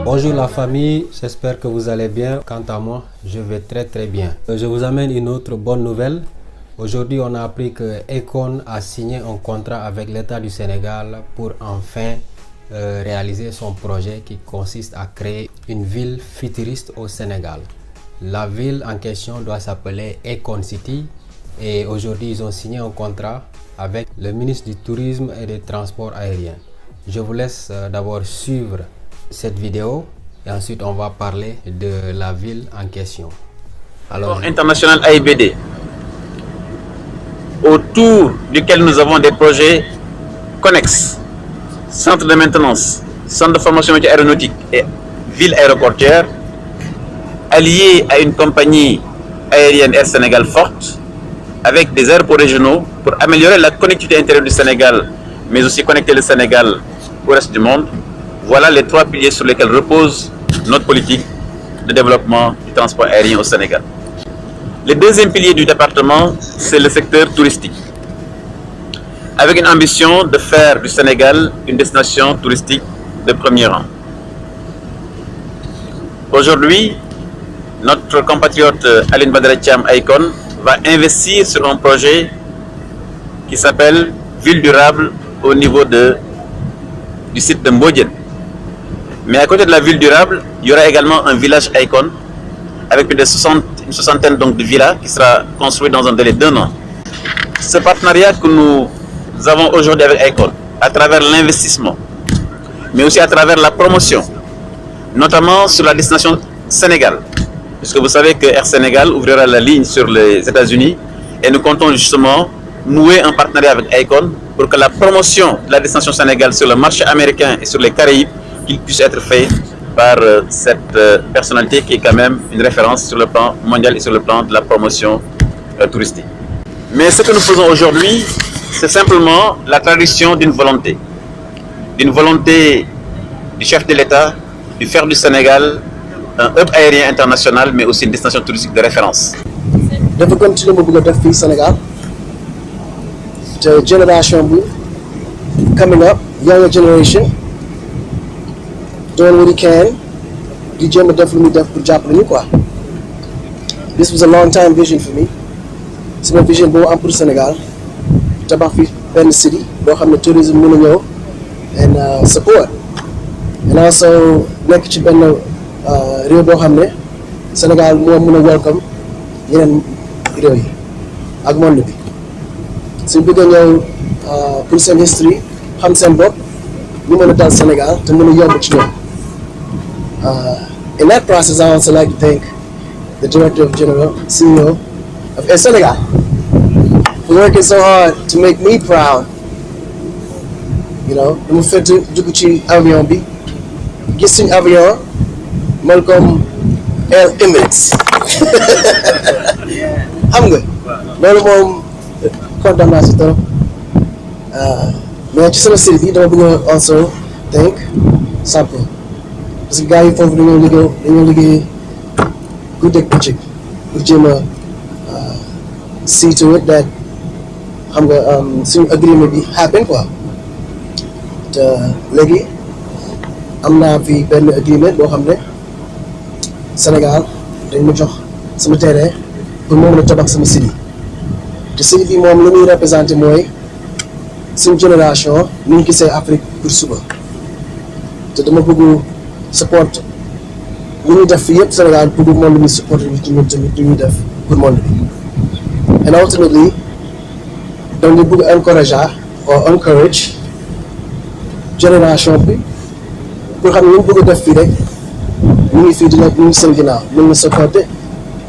Bonjour la famille, j'espère que vous allez bien. Quant à moi, je vais très bien. Je vous amène une autre bonne nouvelle. Aujourd'hui, on a appris que Akon a signé un contrat avec l'État du Sénégal pour enfin réaliser son projet qui consiste à créer une ville futuriste au Sénégal. La ville en question doit s'appeler Akon City et aujourd'hui, ils ont signé un contrat avec le ministre du Tourisme et des Transports aériens. Je vous laisse d'abord suivre cette vidéo et ensuite on va parler de la ville en question. Alors, international AIBD, autour duquel nous avons des projets connexes, centre de maintenance, centre de formation aéronautique et ville aéroportuaire, alliés à une compagnie aérienne Air Sénégal forte, avec des aéroports régionaux pour améliorer la connectivité intérieure du Sénégal, mais aussi connecter le Sénégal au reste du monde. Voilà les trois piliers sur lesquels repose notre politique de développement du transport aérien au Sénégal. Le deuxième pilier du département, c'est le secteur touristique, avec une ambition de faire du Sénégal une destination touristique de premier rang. Aujourd'hui, notre compatriote Aline Badara Thiam Akon va investir sur un projet qui s'appelle Ville durable au niveau du site de Mbodjen. Mais à côté de la ville durable, il y aura également un village Akon avec plus de une soixantaine donc, de villas qui sera construit dans un délai d'1 an. Ce partenariat que nous avons aujourd'hui avec Akon, à travers l'investissement, mais aussi à travers la promotion, notamment sur la destination Sénégal, puisque vous savez que Air Sénégal ouvrira la ligne sur les États-Unis et nous comptons justement nouer un partenariat avec Akon pour que la promotion de la destination Sénégal sur le marché américain et sur les Caraïbes qu'il puisse être fait par cette personnalité qui est quand même une référence sur le plan mondial et sur le plan de la promotion touristique. Mais ce que nous faisons aujourd'hui, c'est simplement la traduction d'une volonté du chef de l'État de faire du Sénégal un hub aérien international, mais aussi une destination touristique de référence. Je vais continuer à faire du Sénégal. The generation coming up, younger generation, doing what he can. The gym definitely for Japan. This was a long time vision for me. It's my vision for Senegal. Tabafi in the city, don't have the tourism and support. And also, next to Rio Bohamne, Senegal more welcome in Rio. Agmondibi. So we begin pour seen history, xam seen bopp, ñu mën a dal Sénégal te mën a yomb ci ñoom. In that process, I also like to thank the Director General, CEO of Air Senegal, for working so hard to make me proud. You know, dama fekk dugg ci avion bi, gis suñu avion mel comme Air Emirates. Xam nga loolu moom kontaan naa si trop. Mais ci sama série bi dama bëgg also thank Sampo parce que gars yi foofu dañoo liggéey guddeeg bëccëg pour jéem a see to it that xam nga suñu agreement bi happen quoi. Te léegi am naa fi benn agreement boo xam ne Sénégal dañ ma jox sama terrain pour moom la tabax sama city te city bi moom lu muy représenté mooy suñu génération ñu ngi gisee Afrique pour suba te dama bëgg support lu ñuy def fii yëpp Sénégal pour monde bi support ñu ci ñun tamit lu ñuy def pour monde bi and ultimately donc ñu bëgg encourage génération bi pour xam ne ñu bëgg def fii rek ñu ngi fii dina ñu ngi seen ginnaaw mën na supporter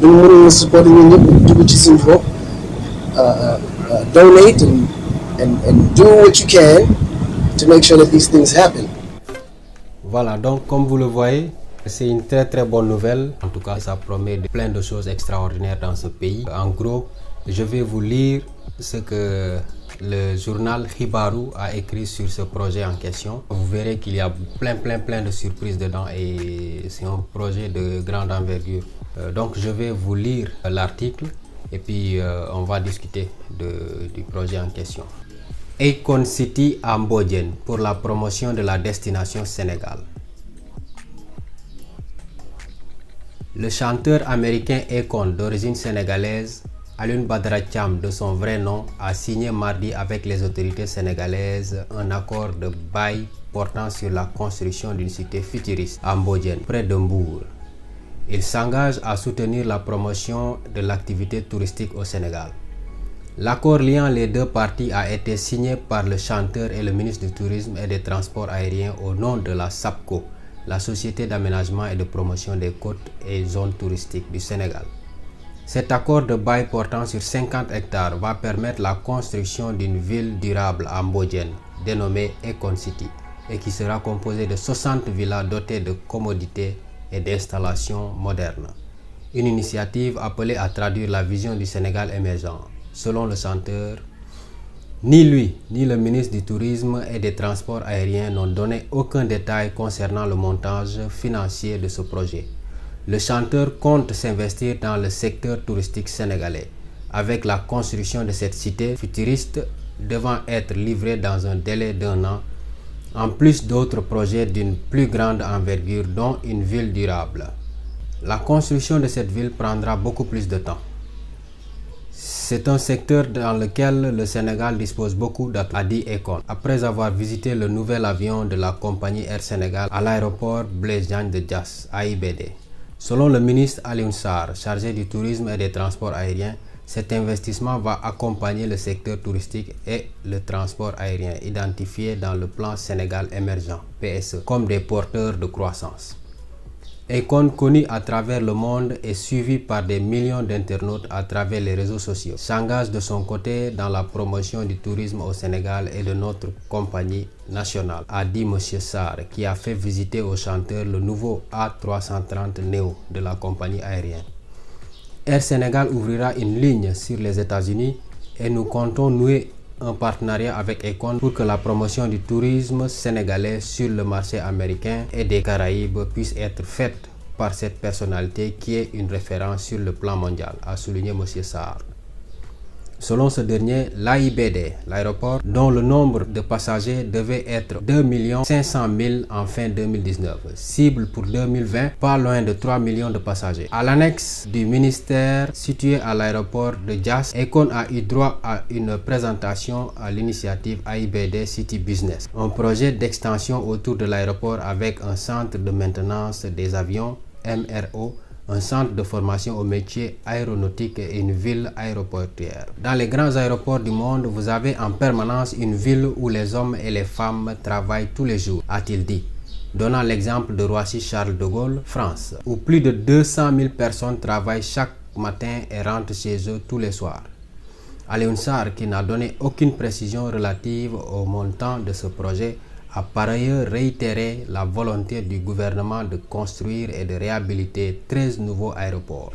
ñu mën na supporter ñun ñëpp dugg ci suñu bopp donate and do what you can to make sure that these things happen. Voilà, donc comme vous le voyez, c'est une très bonne nouvelle. En tout cas, ça promet plein de choses extraordinaires dans ce pays. En gros, je vais vous lire ce que le journal Hibaru a écrit sur ce projet en question. Vous verrez qu'il y a plein de surprises dedans et c'est un projet de grande envergure. Donc je vais vous lire l'article et puis on va discuter du projet en question. Akon City à Mbodjen pour la promotion de la destination Sénégal. Le chanteur américain Akon d'origine sénégalaise, Alioune Badara Thiam de son vrai nom, a signé mardi avec les autorités sénégalaises un accord de bail portant sur la construction d'une cité futuriste à Mbodiène, près de Mbour. Il s'engage à soutenir la promotion de l'activité touristique au Sénégal. L'accord liant les deux parties a été signé par le chanteur et le ministre du Tourisme et des Transports aériens au nom de la SAPCO, la Société d'aménagement et de promotion des côtes et zones touristiques du Sénégal. Cet accord de bail portant sur 50 hectares va permettre la construction d'une ville durable à Mbodiène, dénommée Akon City, et qui sera composée de 60 villas dotées de commodités et d'installations modernes. Une initiative appelée à traduire la vision du Sénégal émergent. Selon le chanteur, ni lui, ni le ministre du Tourisme et des Transports aériens n'ont donné aucun détail concernant le montage financier de ce projet. Le chanteur compte s'investir dans le secteur touristique sénégalais, avec la construction de cette cité futuriste devant être livrée dans un délai d'1 an, en plus d'autres projets d'une plus grande envergure, dont une ville durable. La construction de cette ville prendra beaucoup plus de temps. C'est un secteur dans lequel le Sénégal dispose beaucoup d'atouts, a dit Akon, après avoir visité le nouvel avion de la compagnie Air Sénégal à l'aéroport Blaise Diagne de Diass, AIBD. Selon le ministre Alioune Sarr, chargé du tourisme et des transports aériens, cet investissement va accompagner le secteur touristique et le transport aérien identifiés dans le plan Sénégal émergent, PSE, comme des porteurs de croissance. Akon, connu à travers le monde et suivi par des millions d'internautes à travers les réseaux sociaux, s'engage de son côté dans la promotion du tourisme au Sénégal et de notre compagnie nationale, a dit M. Sarr, qui a fait visiter au chanteur le nouveau A330 Neo de la compagnie aérienne. Air Sénégal ouvrira une ligne sur les États-Unis et nous comptons nouer un partenariat avec Akon pour que la promotion du tourisme sénégalais sur le marché américain et des Caraïbes puisse être faite par cette personnalité qui est une référence sur le plan mondial, a souligné M. Sarr. Selon ce dernier, l'AIBD, l'aéroport dont le nombre de passagers devait être 2 500 000 en fin 2019, cible pour 2020 pas loin de 3 millions de passagers. À l'annexe du ministère situé à l'aéroport de Diass, Akon a eu droit à une présentation à l'initiative AIBD City Business, un projet d'extension autour de l'aéroport avec un centre de maintenance des avions, MRO, un centre de formation aux métiers aéronautiques et une ville aéroportuaire. Dans les grands aéroports du monde, vous avez en permanence une ville où les hommes et les femmes travaillent tous les jours, a-t-il dit, donnant l'exemple de Roissy-Charles de Gaulle, France, où plus de 200 000 personnes travaillent chaque matin et rentrent chez eux tous les soirs. Alioune Sarr, qui n'a donné aucune précision relative au montant de ce projet, a par ailleurs réitéré la volonté du gouvernement de construire et de réhabiliter 13 nouveaux aéroports.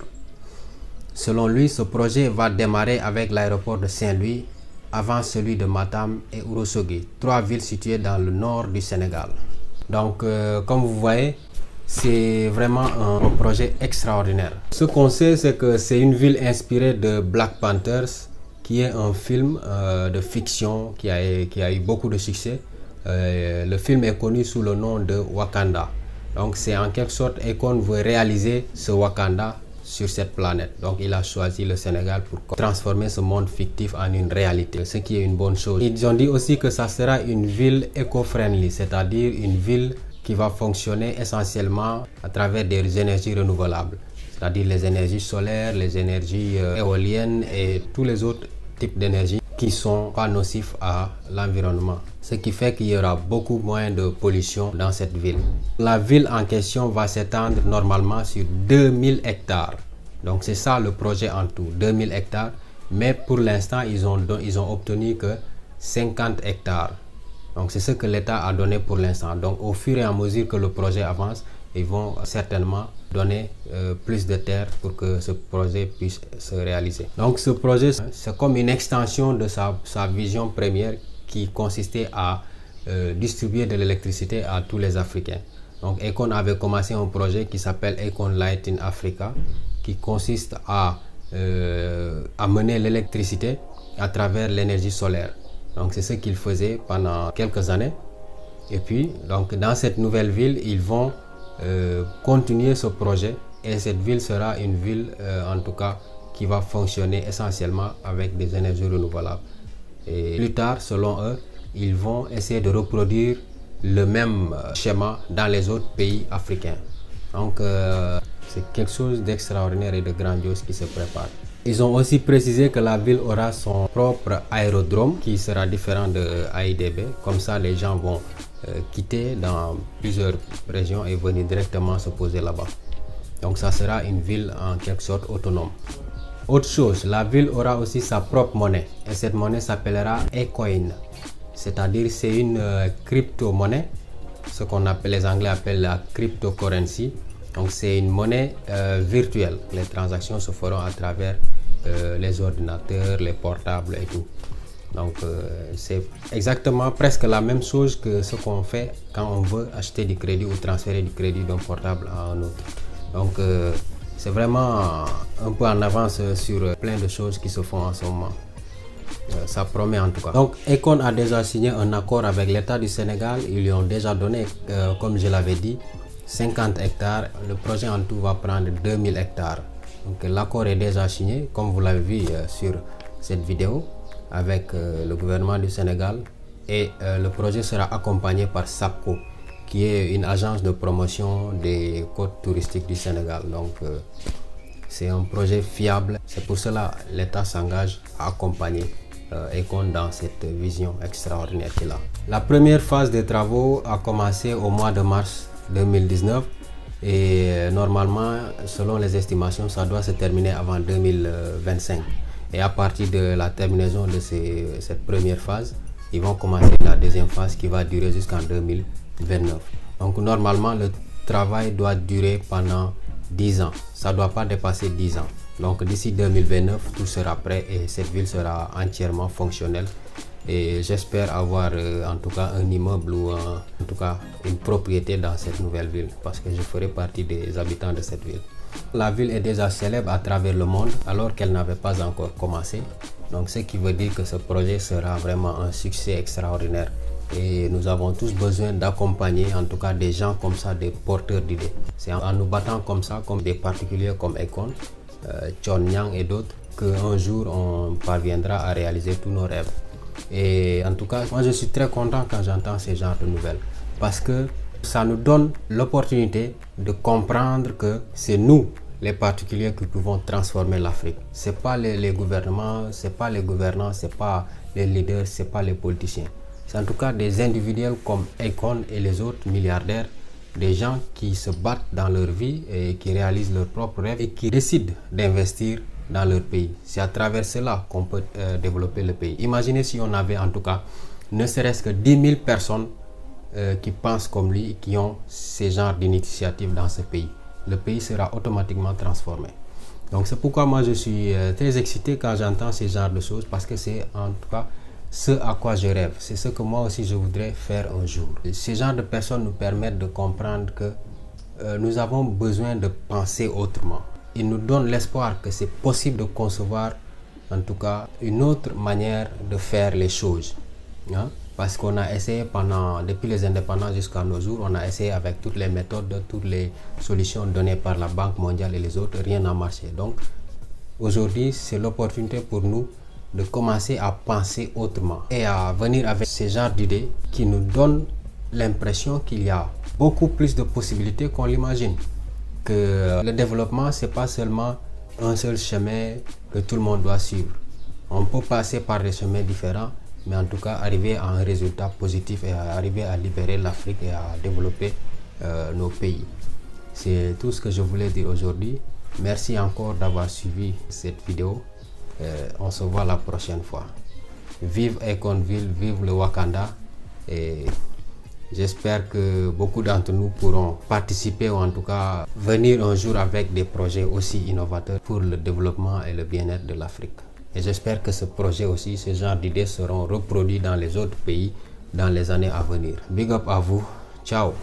Selon lui, ce projet va démarrer avec l'aéroport de Saint-Louis, avant celui de Matam et Ourossogui, 3 villes situées dans le nord du Sénégal. Donc, comme vous voyez, c'est vraiment un projet extraordinaire. Ce qu'on sait, c'est que c'est une ville inspirée de Black Panthers, qui est un film de fiction qui a eu beaucoup de succès. Le film est connu sous le nom de Wakanda. Donc c'est en quelque sorte Akon veut réaliser ce Wakanda sur cette planète. Donc il a choisi le Sénégal pour transformer ce monde fictif en une réalité, ce qui est une bonne chose. Ils ont dit aussi que ça sera une ville éco-friendly, c'est-à-dire une ville qui va fonctionner essentiellement à travers des énergies renouvelables, c'est-à-dire les énergies solaires, les énergies éoliennes et tous les autres types d'énergie qui ne sont pas nocifs à l'environnement. Ce qui fait qu'il y aura beaucoup moins de pollution dans cette ville. La ville en question va s'étendre normalement sur 2000 hectares. Donc c'est ça le projet en tout, 2000 hectares. Mais pour l'instant, ils ont obtenu que 50 hectares. Donc c'est ce que l'État a donné pour l'instant. Donc au fur et à mesure que le projet avance, ils vont certainement donner plus de terre pour que ce projet puisse se réaliser. Donc ce projet, c'est comme une extension de sa vision première qui consistait à distribuer de l'électricité à tous les Africains. Donc Akon avait commencé un projet qui s'appelle Akon Light in Africa, qui consiste à amener l'électricité à travers l'énergie solaire. Donc c'est ce qu'il faisait pendant quelques années. Et puis donc dans cette nouvelle ville, ils vont continuer ce projet et cette ville sera une ville en tout cas qui va fonctionner essentiellement avec des énergies renouvelables. Et plus tard, selon eux, ils vont essayer de reproduire le même schéma dans les autres pays africains. Donc c'est quelque chose d'extraordinaire et de grandiose qui se prépare. Ils ont aussi précisé que la ville aura son propre aérodrome qui sera différent de AIBD. Comme ça, les gens vont quitter dans plusieurs régions et venir directement se poser là-bas. Donc ça sera une ville en quelque sorte autonome. Autre chose, la ville aura aussi sa propre monnaie et cette monnaie s'appellera Ecoin. C'est-à-dire c'est une crypto-monnaie, ce qu'on appelle, les Anglais appellent la cryptocurrency. Donc c'est une monnaie virtuelle. Les transactions se feront à travers les ordinateurs, les portables et tout. Donc c'est exactement presque la même chose que ce qu'on fait quand on veut acheter du crédit ou transférer du crédit d'un portable à un autre. Donc c'est vraiment un peu en avance sur plein de choses qui se font en ce moment. Ça promet en tout cas. Donc Akon a déjà signé un accord avec l'État du Sénégal. Ils lui ont déjà donné, comme je l'avais dit, 50 hectares. Le projet en tout va prendre 2000 hectares. Donc l'accord est déjà signé, comme vous l'avez vu sur cette vidéo, avec le gouvernement du Sénégal. Et le projet sera accompagné par SAPCO, qui est une agence de promotion des côtes touristiques du Sénégal. Donc c'est un projet fiable. C'est pour cela que l'État s'engage à accompagner Akon dans cette vision extraordinaire qu'il a. La première phase des travaux a commencé au mois de mars 2019 et normalement, selon les estimations, ça doit se terminer avant 2025. Et à partir de la terminaison de cette première phase, ils vont commencer la deuxième phase qui va durer jusqu'en 2029. Donc normalement, le travail doit durer pendant 10 ans. Ça ne doit pas dépasser 10 ans. Donc d'ici 2029, tout sera prêt et cette ville sera entièrement fonctionnelle. Et j'espère avoir en tout cas un immeuble ou en tout cas une propriété dans cette nouvelle ville parce que je ferai partie des habitants de cette ville. La ville est déjà célèbre à travers le monde alors qu'elle n'avait pas encore commencé. Donc ce qui veut dire que ce projet sera vraiment un succès extraordinaire. Et nous avons tous besoin d'accompagner en tout cas des gens comme ça, des porteurs d'idées. C'est en nous battant comme ça, comme des particuliers comme Akon, Chon Nyang et d'autres, qu'un jour on parviendra à réaliser tous nos rêves. Et en tout cas, moi je suis très content quand j'entends ces genres de nouvelles parce que ça nous donne l'opportunité de comprendre que c'est nous, les particuliers, qui pouvons transformer l'Afrique. C'est pas les gouvernements, c'est pas les gouvernants, c'est pas les leaders, c'est pas les politiciens. C'est en tout cas des individuels comme Akon et les autres milliardaires, des gens qui se battent dans leur vie et qui réalisent leurs propres rêves et qui décident d'investir dans leur pays. C'est à travers cela qu'on peut développer le pays. Imaginez si on avait en tout cas ne serait-ce que 10 000 personnes qui pensent comme lui, qui ont ces genres d'initiatives dans ce pays. Le pays sera automatiquement transformé. Donc c'est pourquoi moi je suis très excité quand j'entends ces genres de choses parce que c'est en tout cas ce à quoi je rêve. C'est ce que moi aussi je voudrais faire un jour. Ces genres de personnes nous permettent de comprendre que nous avons besoin de penser autrement. Ils nous donnent l'espoir que c'est possible de concevoir en tout cas une autre manière de faire les choses. Hein? Parce qu'on a essayé depuis les indépendances jusqu'à nos jours, on a essayé avec toutes les méthodes, toutes les solutions données par la Banque mondiale et les autres, rien n'a marché. Donc aujourd'hui, c'est l'opportunité pour nous de commencer à penser autrement et à venir avec ces genres d'idées qui nous donnent l'impression qu'il y a beaucoup plus de possibilités qu'on l'imagine. Que le développement, c'est pas seulement un seul chemin que tout le monde doit suivre. On peut passer par des chemins différents, mais en tout cas arriver à un résultat positif et arriver à libérer l'Afrique et à développer nos pays. C'est tout ce que je voulais dire aujourd'hui. Merci encore d'avoir suivi cette vidéo. On se voit la prochaine fois. Vive Akonville, vive le Wakanda et j'espère que beaucoup d'entre nous pourront participer ou en tout cas venir un jour avec des projets aussi innovateurs pour le développement et le bien-être de l'Afrique. Et j'espère que ce projet aussi, ce genre d'idées seront reproduits dans les autres pays dans les années à venir. Big up à vous. Ciao.